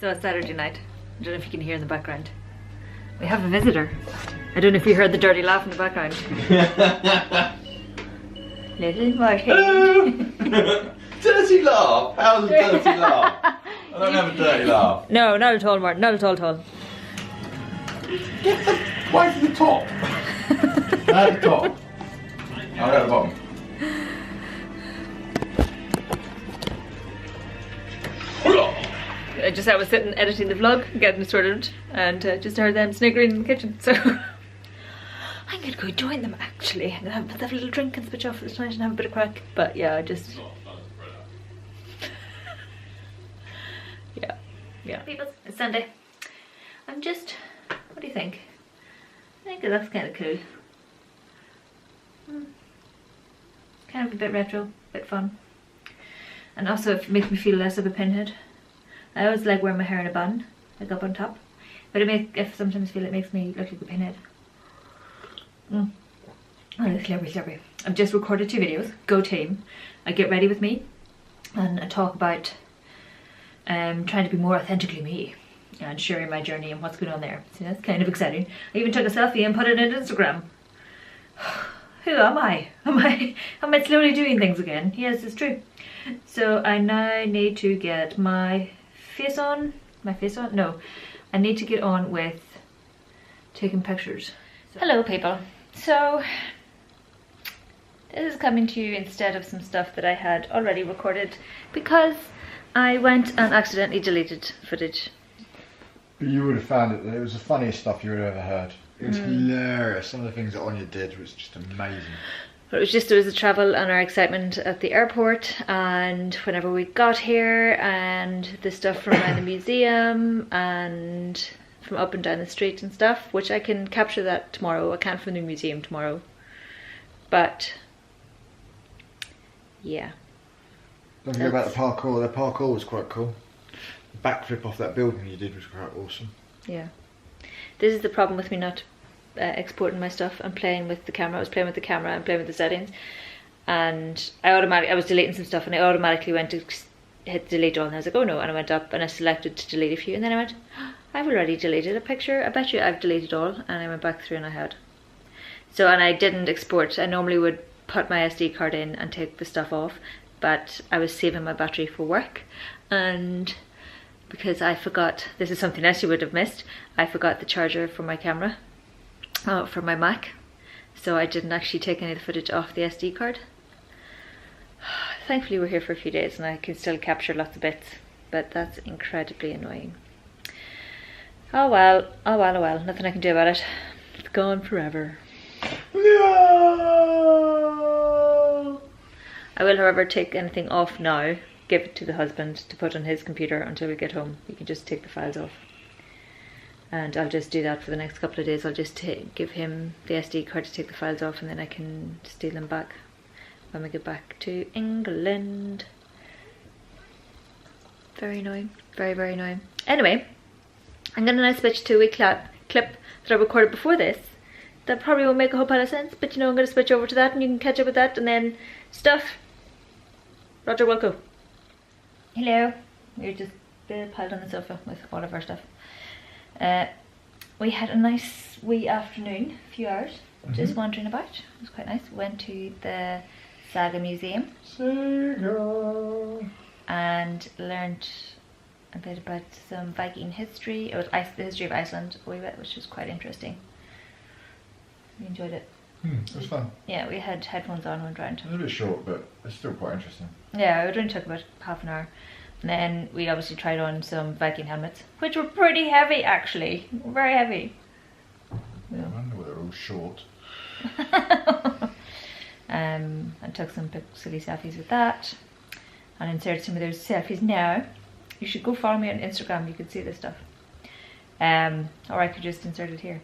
So it's Saturday night. I don't know if you can hear in the background. We have a visitor. I don't know if you heard the dirty laugh in the background. Little Martin. Dirty laugh? How's a dirty laugh? I don't have a dirty laugh. No, not at all, Martin. Not at all. Get the way to the top. At the top. I'll go at the bottom. I was sitting editing the vlog, getting it sorted, and just heard them sniggering in the kitchen. So I'm gonna go join them. Actually, I'm gonna have a little drink and switch off for this night and have a bit of crack. But yeah, yeah. People, it's Sunday. I'm just. What do you think? I think it looks kind of cool. Kind of a bit retro, a bit fun, and also it makes me feel less of a pinhead. I always like wearing my hair in a bun, like up on top, but I sometimes feel it makes me look like a pinhead. Oh, it's slurpy. I've just recorded 2 videos. Go team! I get ready with me, and I talk about trying to be more authentically me and sharing my journey and what's going on there. So that's kind of exciting. I even took a selfie and put it on Instagram. Who am I? Am I slowly doing things again? Yes, it's true. So I now need to get my face on. No, I need to get on with taking pictures. Hello people. So this is coming to you instead of some stuff that I had already recorded because I went and accidentally deleted footage. But you would have found it was the funniest stuff you would have ever heard. It was hilarious. Some of the things that Anya did was just amazing. But there was the travel and our excitement at the airport, and whenever we got here, and the stuff from around the museum and from up and down the street and stuff, which I can capture that tomorrow. I can't from the museum tomorrow, but yeah. Don't forget about the parkour. The parkour was quite cool. The backflip off that building you did was quite awesome. Yeah. This is the problem with me not exporting my stuff and playing with the camera. I was playing with the camera and playing with the settings, and I was deleting some stuff and I automatically went to hit delete all, and I was like, oh no, and I went up and I selected to delete a few, and then I went, oh, I've already deleted a picture, I bet you I've deleted all, and I went back through and I had. So, and I didn't export. I normally would put my SD card in and take the stuff off, but I was saving my battery for work, and because I forgot, this is something else you would have missed, I forgot the charger for my camera, for my Mac, so I didn't actually take any of the footage off the SD card. Thankfully we're here for a few days and I can still capture lots of bits, but that's incredibly annoying. Oh well, nothing I can do about it. It's gone forever. No! I will, however, take anything off now, give it to the husband to put on his computer until we get home. He can just take the files off. And I'll just do that for the next couple of days. I'll just give him the SD card to take the files off, and then I can steal them back when we get back to England. Very annoying. Very, very annoying. Anyway, I'm going to now switch to a wee clip that I recorded before this. That probably won't make a whole pile of sense, but you know, I'm going to switch over to that and you can catch up with that, and then stuff. Roger, welcome. Hello. We're just piled on the sofa with all of our stuff. We had a nice wee afternoon, a few hours, just wandering about. It was quite nice. Went to the Saga Museum. And learnt a bit about some Viking history, or the history of Iceland a wee bit, which was quite interesting. We enjoyed it. It was fun. Yeah, we had headphones on and went round. It was a bit short, but it's still quite interesting. Yeah, it only took about half an hour. And then we obviously tried on some Viking helmets, which were pretty heavy actually, very heavy. Yeah. I wonder whether they're all short. I took some silly selfies with that, and inserted some of those selfies now. You should go follow me on Instagram, you could see this stuff. Or I could just insert it here.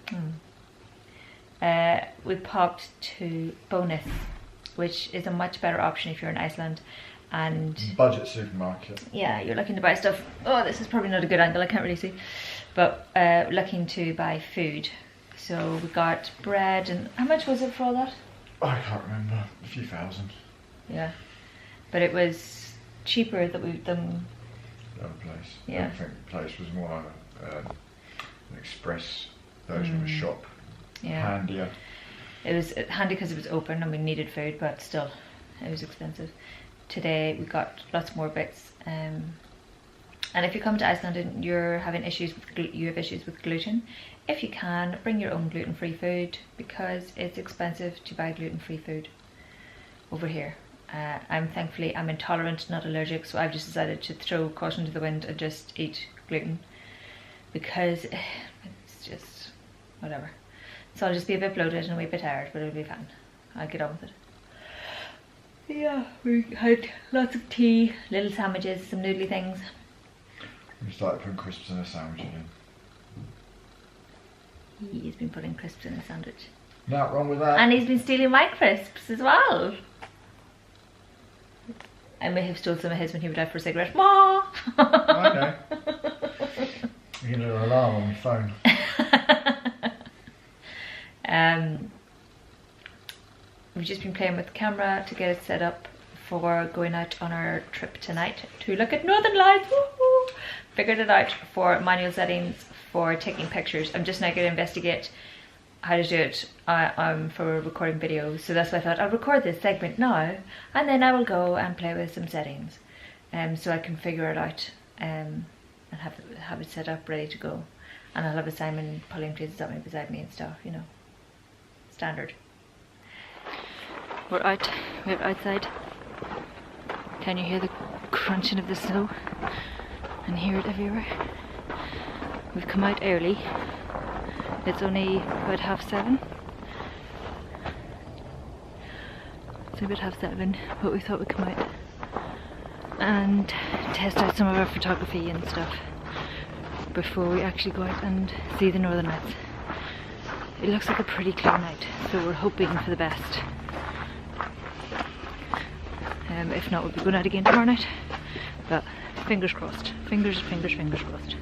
We popped to Bonus, which is a much better option if you're in Iceland. And budget supermarket. Yeah, you're looking to buy stuff. Oh, this is probably not a good angle, I can't really see. But looking to buy food. So we got bread, and how much was it for all that? I can't remember, a few thousand. Yeah, but it was cheaper than other place. Yeah. I think the place was more an express version of a shop. Yeah. Handier. It was handy because it was open and we needed food, but still, it was expensive. Today we got lots more bits. And if you come to Iceland and you're having issues with gluten, if you can, bring your own gluten-free food, because it's expensive to buy gluten-free food over here. I'm intolerant, not allergic, so I've just decided to throw caution to the wind and just eat gluten, because it's just whatever. So I'll just be a bit bloated and a wee bit tired, but it'll be fine. I'll get on with it. Yeah, we had lots of tea, little sandwiches, some noodly things. We started putting crisps in a sandwich again. He's been putting crisps in a sandwich. Not wrong with that. And he's been stealing my crisps as well. I may have stolen some of his when he would out for a cigarette. Ma! I know. You get an alarm on your phone. We've just been playing with the camera to get it set up for going out on our trip tonight to look at Northern Lights. Woohoo! Figured it out for manual settings for taking pictures. I'm just now going to investigate how to do it for recording videos. So that's why I thought I'll record this segment now, and then I will go and play with some settings, so I can figure it out and have it set up ready to go. And I'll have a Simon pulling traces up beside me and stuff, you know, standard. We're outside. Can you hear the crunching of the snow and hear it everywhere? We've come out early. It's only about 7:30. It's about 7:30, but we thought we'd come out and test out some of our photography and stuff before we actually go out and see the Northern Lights. It looks like a pretty clear night, so we're hoping for the best. If not, we'll be going out again tomorrow night, but fingers crossed. Fingers crossed.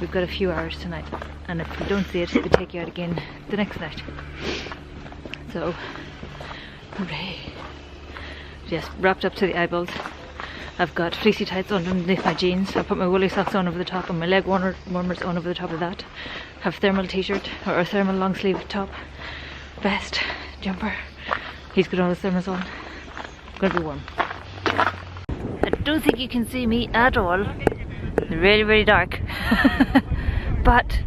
We've got a few hours tonight, and if we don't see it, we'll take you out again the next night. So, hooray. Yes, wrapped up to the eyeballs. I've got fleecy tights on underneath my jeans. I put my woolly socks on over the top and my leg warmers on over the top of that. Have thermal t-shirt or a thermal long sleeve top, vest, jumper. He's got all his thermals on. Gonna be warm. I don't think you can see me at all. It's really, really dark. But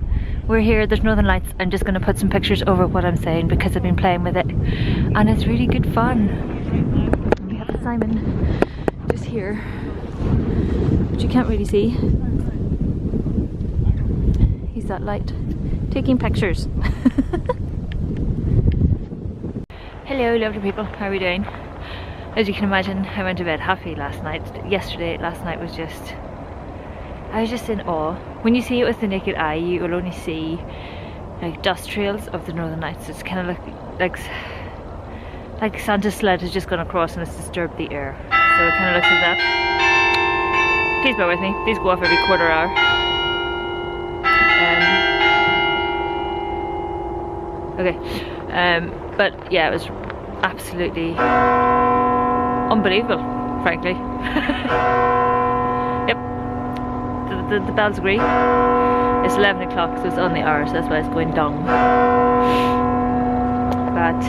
we're here, there's Northern Lights. I'm just gonna put some pictures over what I'm saying because I've been playing with it and it's really good fun. We have Simon just here, which you can't really see. He's that light, taking pictures. Hello lovely people, how are we doing? As you can imagine, I went to bed happy last night. Last night was just, I was just in awe. When you see it with the naked eye, you will only see like dust trails of the Northern Lights. It's kind of like Santa's sled has just gone across and it's disturbed the air. So it kind of looks like that. Please bear with me. These go off every quarter hour. But yeah, it was absolutely unbelievable, frankly. Yep, the bells agree. It's 11 o'clock, so it's on the hour, so that's why it's going down. But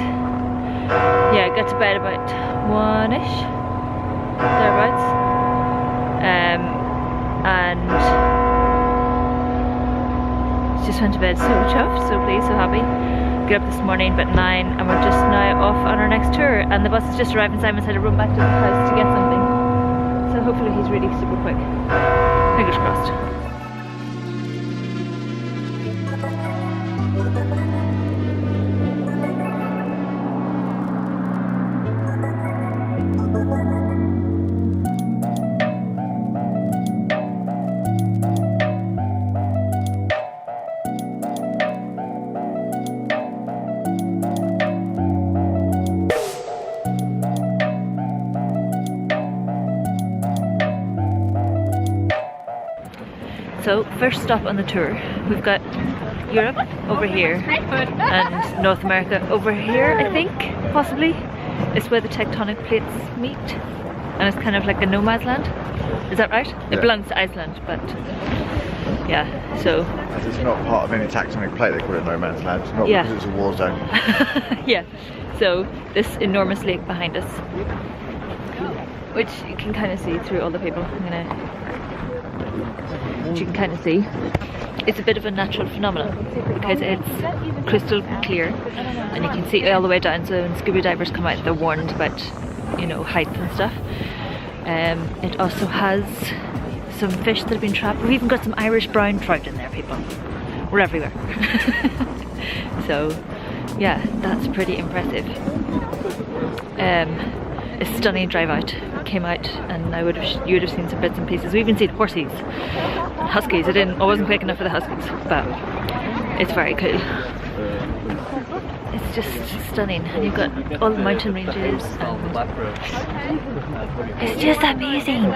yeah, I got to bed about 1ish, thereabouts, and just went to bed so chuffed, so pleased, so happy. Get up this morning about 9 and we're just now off on our next tour, and the bus has just arrived and Simon's had to run back to the house to get something, so hopefully he's really super quick. Fingers crossed. So, first stop on the tour, we've got Europe over here and North America over here, I think, possibly. It's where the tectonic plates meet. and it's kind of like a no man's land. Is that right? It Yeah. belongs to Iceland, but yeah, so As it's not part of any tectonic plate, they call it no man's land. Not Yeah. because it's a war zone. yeah. So this enormous lake behind us, which you can kind of see through all the people. Which you can kind of see. It's a bit of a natural phenomenon because it's crystal clear and you can see all the way down. So when scuba divers come out, they're warned about, you know, heights and stuff. It also has some fish that have been trapped. We've even got some Irish brown trout in there, people. We're everywhere. So yeah, that's pretty impressive. A stunning drive out. Came out and you would have seen some bits and pieces. We even seen horses and huskies. I wasn't quick enough for the huskies, but it's very cool. It's just stunning, and you've got all the mountain ranges, and it's just amazing.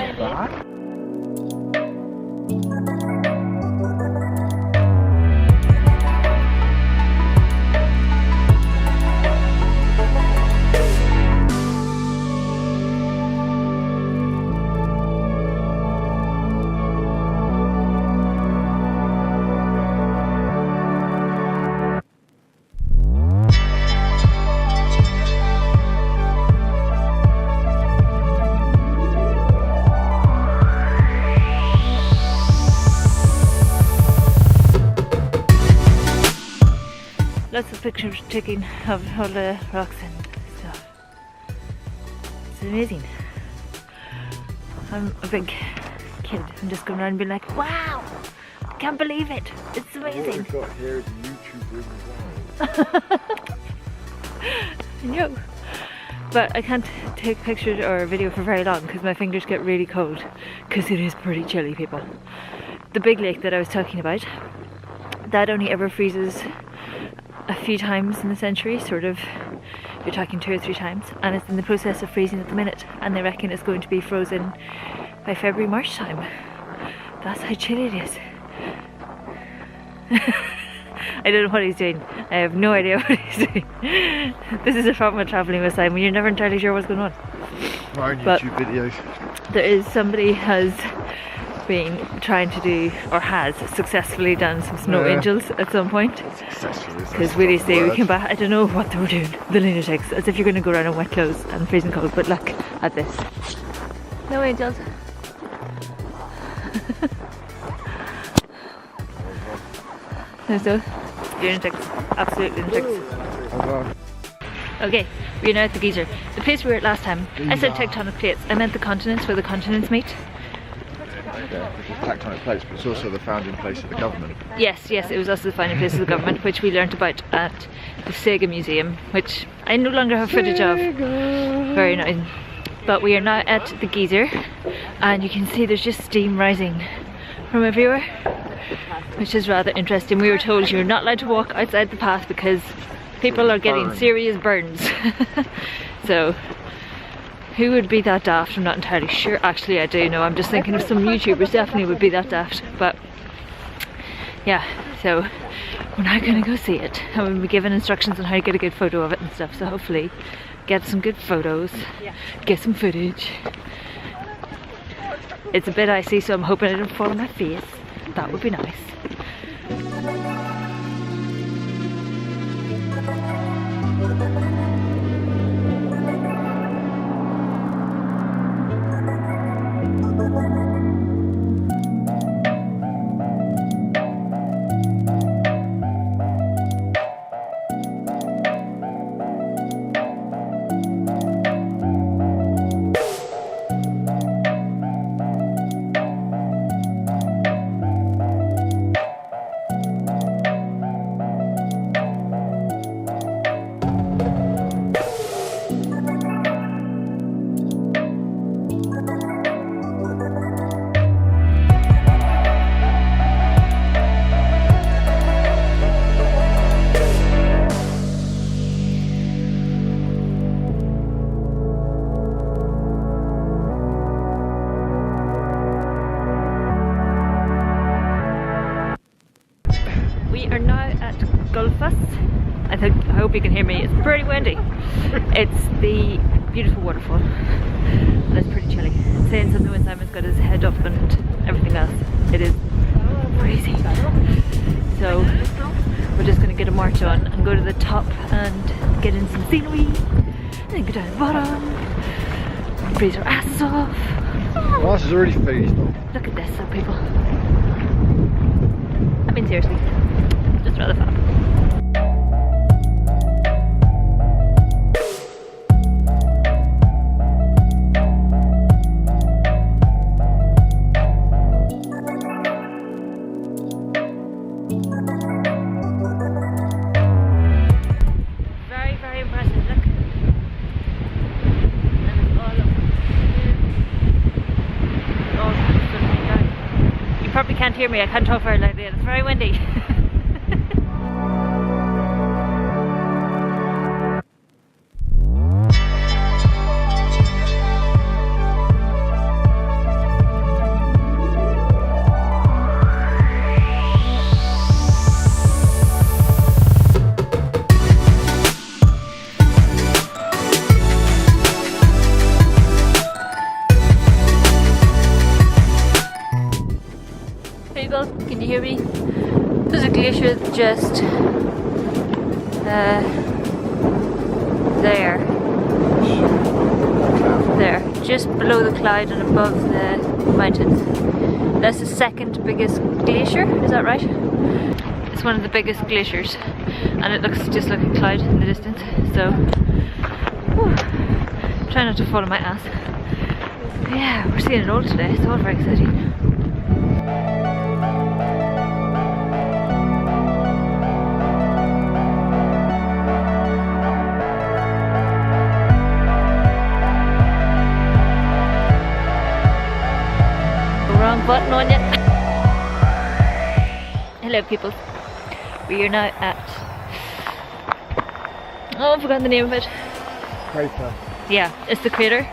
Lots of pictures taking of all the rocks and stuff. It's amazing. I'm a big kid. I'm just going around and being like, wow! I can't believe it! It's amazing! What we've got here is a YouTube ring. I know. But I can't take pictures or video for very long because my fingers get really cold because it is pretty chilly, people. The big lake that I was talking about, that only ever freezes a few times in the century, sort of. You're talking 2 or 3 times, and it's in the process of freezing at the minute, and they reckon it's going to be frozen by February, March time. That's how chilly it is. I don't know what he's doing. I have no idea what he's doing. This is a problem with travelling with Simon. You're never entirely sure what's going on. My own But YouTube videos. there is somebody has been trying to do, or has successfully done, some snow angels at some point. Successfully. Because really say we came back, I don't know what they were doing, the lunatics, as if you're going to go around in wet clothes and freezing cold, but look at this. No angels. There's those lunatics, absolute lunatics. Okay, we're now at the geyser. The place we were at last time, I said tectonic plates, I meant the continents, where the continents meet. Yeah, which is tectonic plates, but it's also the founding place of the government. Yes, it was also the founding place of the government, which we learnt about at the Sega Museum, which I no longer have footage of. Very nice. But we are now at the geyser, and you can see there's just steam rising from everywhere, which is rather interesting. We were told you're not allowed to walk outside the path because people are getting serious burns. So who would be that daft? I'm not entirely sure. Actually, I do know. I'm just thinking of some YouTubers definitely would be that daft. But yeah, so we're now going to go see it. And we'll be given instructions on how to get a good photo of it and stuff. So hopefully get some good photos, get some footage. It's a bit icy, so I'm hoping it doesn't fall on my face. That would be nice. I hope you can hear me. It's pretty windy. It's the beautiful waterfall. And it's pretty chilly. It's saying something when Simon's got his head up and everything else. It is freezing. So we're just going to get a march on and go to the top and get in some scenery. And then go down to the bottom. And freeze our asses off. Well, this is already freezed though. Look at this though, people. I mean seriously. Just rather fab. Can't hear me, I can't talk very loudly and it's very windy. Can you hear me? There's a glacier just there, just below the cloud and above the mountains. That's the second biggest glacier, is that right? It's one of the biggest glaciers and it looks just like a cloud in the distance, so whew, try not to fall on my ass. But yeah, we're seeing it all today, it's all very exciting. Wrong button on it. Hello people. We are now at, oh, I've forgotten the name of it. Crater. Yeah, it's the crater.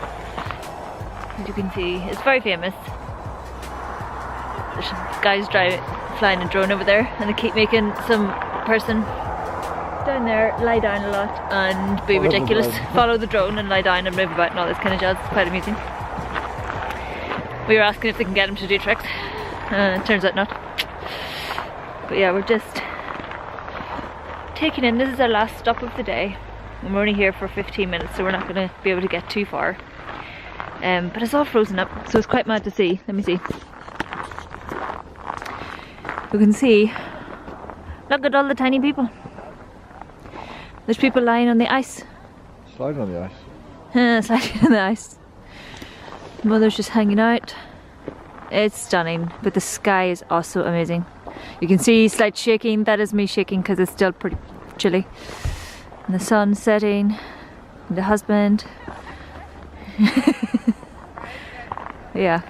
As you can see, it's very famous. There's guys flying a drone over there and they keep making some person down there lie down a lot and be ridiculous. Follow the drone and lie down and move about and all this kind of jazz. It's quite amusing. We were asking if they can get him to do tricks. Turns out not. But yeah, we're just taking in, this is our last stop of the day. And we're only here for 15 minutes, so we're not going to be able to get too far. But it's all frozen up, so it's quite mad to see. Let me see. You can see, look at all the tiny people. There's people lying on the ice. Sliding on the ice. Sliding on the ice. Mother's just hanging out. It's stunning, but the sky is also amazing. You can see slight shaking. That is me shaking because it's still pretty chilly. And the sun setting. And the husband. Yeah.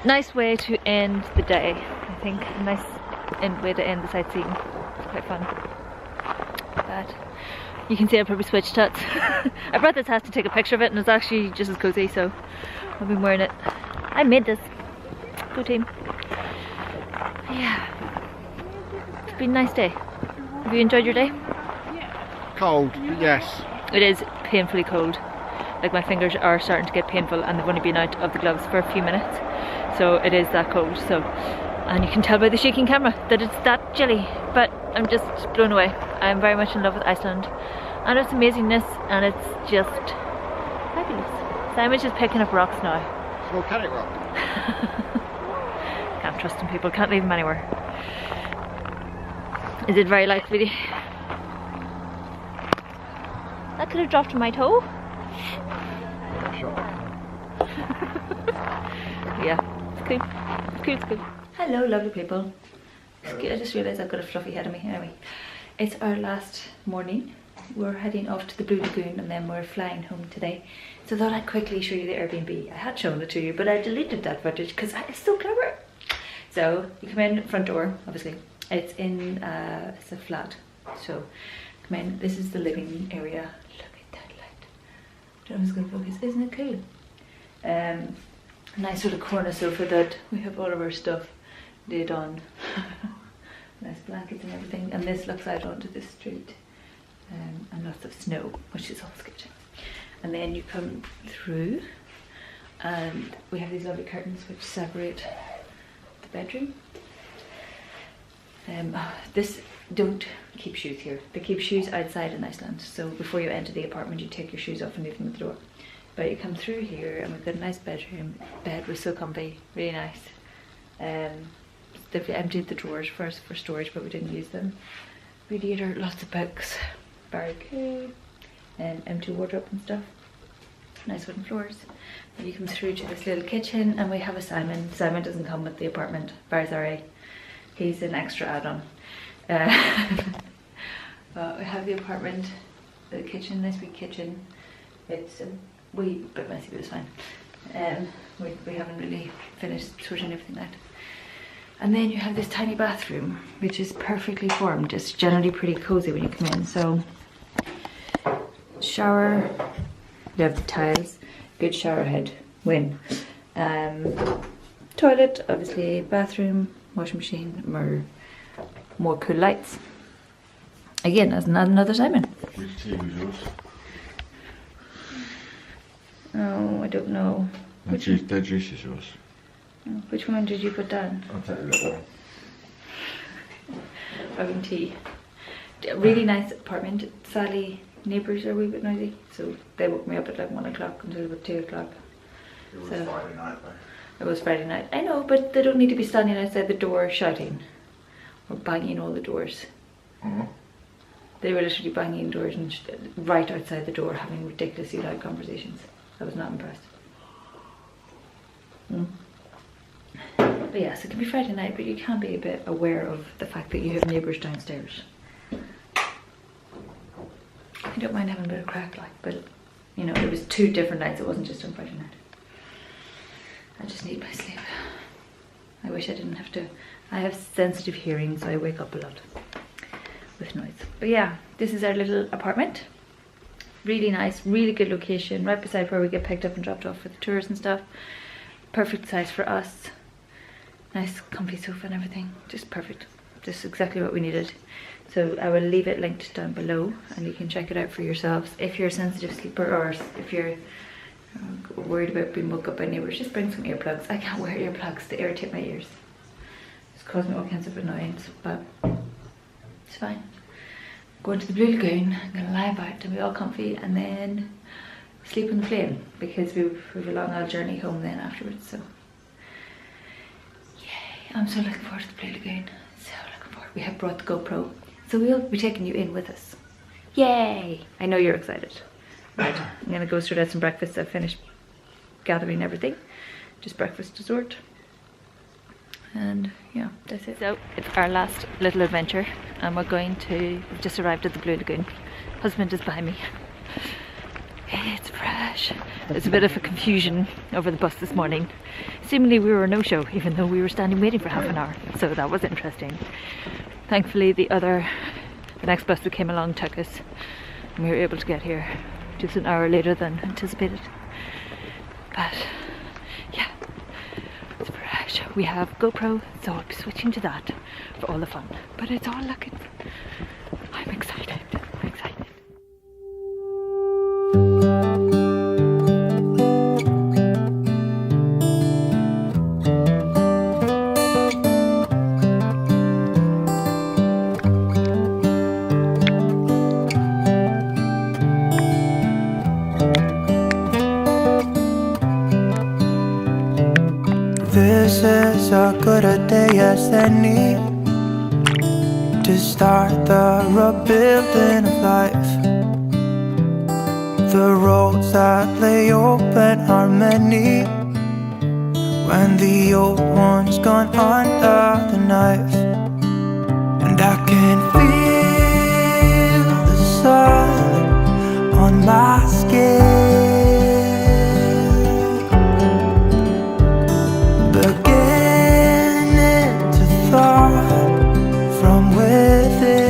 Nice way to end the day, I think. A nice way to end the sightseeing. It's quite fun. But you can see I probably switched hats. I brought this hat to take a picture of it and it's actually just as cozy, so I've been wearing it. I made this. Go team. Yeah. It's been a nice day. Have you enjoyed your day? Cold, but yes. It is painfully cold. Like my fingers are starting to get painful and they've only been out of the gloves for a few minutes. So it is that cold. So, and you can tell by the shaking camera that it's that chilly. But I'm just blown away. I'm very much in love with Iceland and its amazingness, and it's just fabulous. Simon's just picking up rocks now. It's volcanic rock. Can't trust him, people, can't leave him anywhere. Is it very light, sweetie? That could have dropped on my toe. Yeah, it's cool. It's cool, it's cool. Hello, lovely people. I just realised I've got a fluffy head on me. Anyway, it's our last morning. We're heading off to the Blue Lagoon and then we're flying home today. So I thought I'd quickly show you the Airbnb. I had shown it to you, but I deleted that footage because it's so clever. So you come in front door, obviously. It's in, it's a flat. So come in, this is the living area. Look at that light. I don't know if it's going to focus. Isn't it cool? Nice sort of corner sofa that we have all of our stuff laid on. Nice blankets and everything, and this looks out onto the street. and lots of snow, which is always good. And then you come through and we have these lovely curtains which separate the bedroom. Don't keep shoes here. They keep shoes outside in Iceland, so before you enter the apartment you take your shoes off and leave them at the door. But you come through here and we've got a nice bedroom. Bed was so comfy, really nice. They've emptied the drawers first for storage, but we didn't use them. Radiator, lots of books, barricade, and empty wardrobe and stuff. Nice wooden floors. And you come through to this little kitchen and we have a Simon. Simon doesn't come with the apartment, very sorry. He's an extra add-on. But we have the apartment, the kitchen, nice big kitchen. It's a wee bit messy, but it's fine. We haven't really finished sorting everything out. And then you have this tiny bathroom, which is perfectly formed. It's generally pretty cozy when you come in. So, shower, you have the tiles, good shower head, win. Toilet, obviously, bathroom, washing machine, more cool lights. Again, that's another Simon. Which TV was yours? Oh, I don't know. That juice is yours. Which one did you put down? I'll take the little one. Having tea. Really nice apartment. Sadly, neighbours are a wee bit noisy, so they woke me up at like 1 o'clock until about 2 o'clock. It was So- Friday night though. It was Friday night. I know, but they don't need to be standing outside the door shouting or banging all the doors. Mm-hmm. They were literally banging doors and right outside the door having ridiculously loud conversations. I was not impressed. But yes, it can be Friday night, but you can be a bit aware of the fact that you have neighbours downstairs. I don't mind having a bit of crack, like, but you know, it was 2 different nights. It wasn't just on Friday night. I just need my sleep. I wish I didn't have to. I have sensitive hearing, so I wake up a lot with noise. But yeah, this is our little apartment. Really nice, really good location, right beside where we get picked up and dropped off for the tours and stuff. Perfect size for us. Nice comfy sofa and everything, just perfect. Just exactly what we needed. So I will leave it linked down below and you can check it out for yourselves. If you're a sensitive sleeper or if you're worried about being woke up by neighbours, just bring some earplugs. I can't wear earplugs, they irritate my ears. It's caused me all kinds of annoyance, but it's fine. Going to the Blue Lagoon, I'm gonna lie about and be all comfy and then sleep on the plane because we've a long old journey home then afterwards. So yay, I'm so looking forward to the Blue Lagoon. So looking forward. We have brought the GoPro, so we'll be taking you in with us. Yay! I know you're excited. Right, I'm gonna go straight out some breakfast. I've finished gathering everything. Just breakfast, dessert. And yeah, that's it. So it's our last little adventure and we've just arrived at the Blue Lagoon. Husband is behind me. It's fresh. There's a bit of a confusion over the bus this morning. Seemingly we were a no-show even though we were standing waiting for half an hour. So that was interesting. Thankfully the next bus that came along took us and we were able to get here just an hour later than anticipated. But yeah, it's fresh. We have GoPro, so I'll be switching to that for all the fun. But it's all looking, I'm excited, I'm excited. This is as good a day as any to start the rebuilding of life. The roads that lay open are many when the old one's gone under the knife. And I can feel the sun on my skin, from within.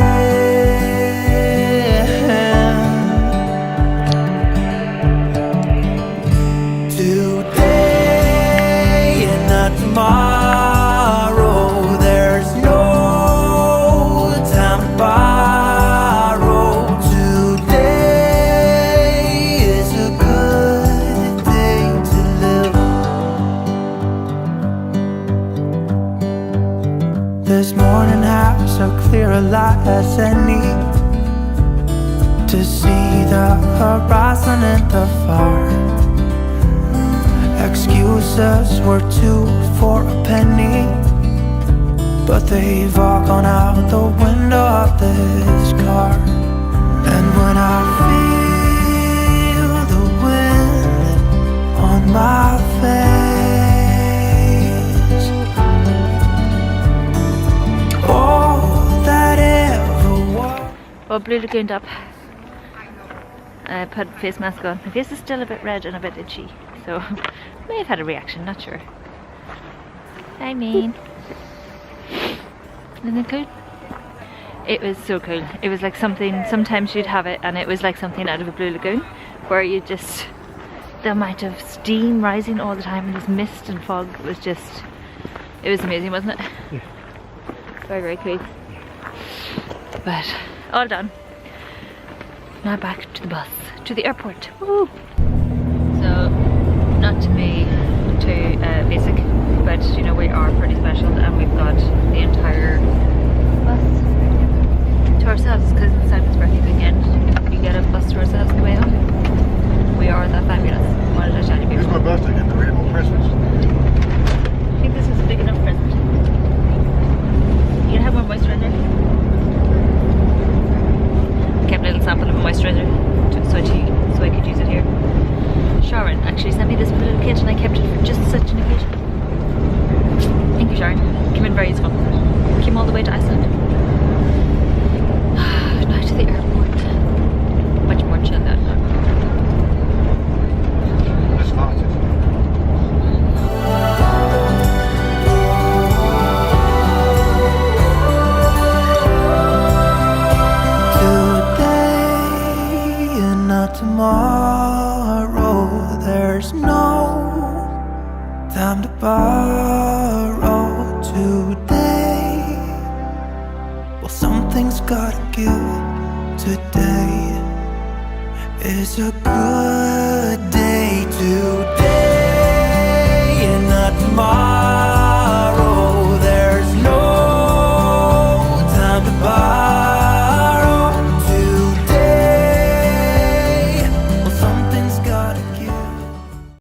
Today and not tomorrow. This morning has a clearer light as any to see the horizon and the far. Excuses were 2 for a penny, but they've all gone out the window of this car. And when I feel the wind on my face, all that ever was. Well, Blue Lagooned up. I put face mask on. My face is still a bit red and a bit itchy, so may have had a reaction, not sure. I mean, isn't it cool? It was so cool. It was like something, sometimes you'd have it and it was like something out of a Blue Lagoon, where you just, the amount of steam rising all the time and this mist and fog was just, it was amazing, wasn't it? Yeah. Very, very cool. But all done. Now back to the bus, to the airport. Woo! So, not to be too basic, but you know, we are pretty special and we've got the entire bus to ourselves because it's Simon's birthday weekend. We get a bus to ourselves on the way home. We are that fabulous. What did I tell you It's before? my birthday, get the more presents. I think this is a big enough present. You can have more moisturizer. I kept a little sample of a moisturizer so I could use it here. Sharon actually sent me this little kit and I kept it for just such an occasion. Thank you, Sharon. Came in very useful. Came all the way to Iceland. Now to the airport. Much more chill out now. It's hot. Today and not tomorrow, there's no time to borrow. Today, well, something's gotta give. Today is a good day to